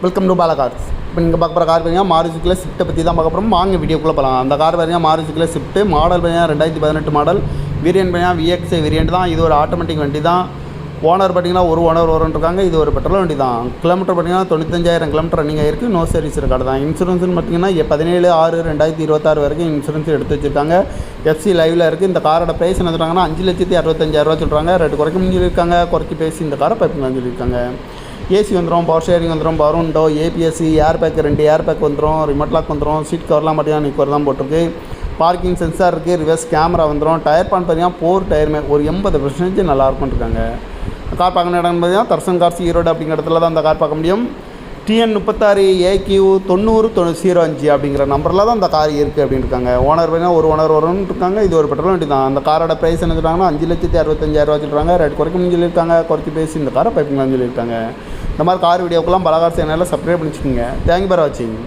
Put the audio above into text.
Welcome to Bala cars. இப்போ நீங்கள் பார்க்க போகிற கார் பார்த்தீங்கன்னா மாருதிக்குள்ள ஸ்விஃப்ட்டை பற்றி தான் பார்க்க போகிறோம். வாங்க வீடியோக்குள்ளே போகலாம். அந்த கார் பார்த்தீங்கன்னா மாருதிக்குள்ள ஸ்விஃப்ட் மாடல் பார்த்தீங்கன்னா 2018 மாடல். வேரியன்ட் பார்த்தீங்கன்னா VXI வேரியன்ட் தான். இது ஒரு ஆட்டோமேட்டிக் வண்டி தான். ஓனர் பார்த்தீங்கன்னா ஒரு ஓனர் இருக்காங்க. இது ஒரு பெட்ரோல் வண்டி தான். கிலோமீட்டர் பார்த்தீங்கன்னா 95,000 கிலோமீட்டர் ரன்னிங் ஆயிருக்கு. நோ சர்வீஸ் ரெக்கார்டு தான். இன்சூரன்ஸ்னு பார்த்தீங்கன்னா 17/6/2026 வரைக்கும் இன்சூரன்ஸ் எடுத்து வச்சிருக்காங்க. FC லைவில் இருக்குது. இந்த காரோட ப்ரைஸ் என்ன சொல்கிறாங்கன்னா 5,65,000 சொல்கிறாங்க. ரேட்டு குறைக்க சொல்லியிருக்காங்க. குறைச்சி பேசி இந்த காரை பைப்பிங்கன்னு சொல்லியிருக்காங்க. ஏசி வந்துடும், பவர் ஷேரிங் வந்துடும், power window, ABS, air bag 2 air bag வந்துடும், ரிமோட் லாக் வந்துடும், சீட் கவர்லாம் பார்த்தீங்கன்னா நிக்கோர் தான் போட்டிருக்கு. பார்க்கிங் சென்சார் இருக்குது, ரிவர்ஸ் கேமரா வந்துடும். டயர் பான் பார்த்தீங்கன்னா 4 டயருமே ஒரு 80% நல்லாயிருக்கும்னு இருக்காங்க. கார் பார்க்கணும் இடம் பார்த்தீங்கன்னா தர்சன் கார்ஸ் ஈரோடு அப்படிங்கிற இடத்துல தான் அந்த கார் பார்க்க முடியும். TN 36AQ 9005 அப்படிங்கிற நம்பரில் தான் அந்த கார் இருக்குது அப்படின்னு இருக்காங்க. ஓனர் பார்த்தீங்கன்னா ஒரு ஓனர் வரும்னு இருக்காங்க. இது ஒரு பெட்ரோல் வண்டி தான். அந்த காரோட ப்ரைஸ் என்ன சொல்கிறாங்கன்னா 5,65,000 சொல்கிறாங்க. ரேட் குறைக்கணும்னு சொல்லியிருக்காங்க. குறைச்சி பேசி இந்த காரை பைப்பிங்கன்னு சொல்லியிருக்காங்க. இந்த மாதிரி கார் வீடியோக்கெல்லாம் பலகார் சேனலில் சப்ஸ்கிரைப் பண்ணிச்சுக்கோங்க. தேங்க்யூ ஃபார் வாட்சிங்.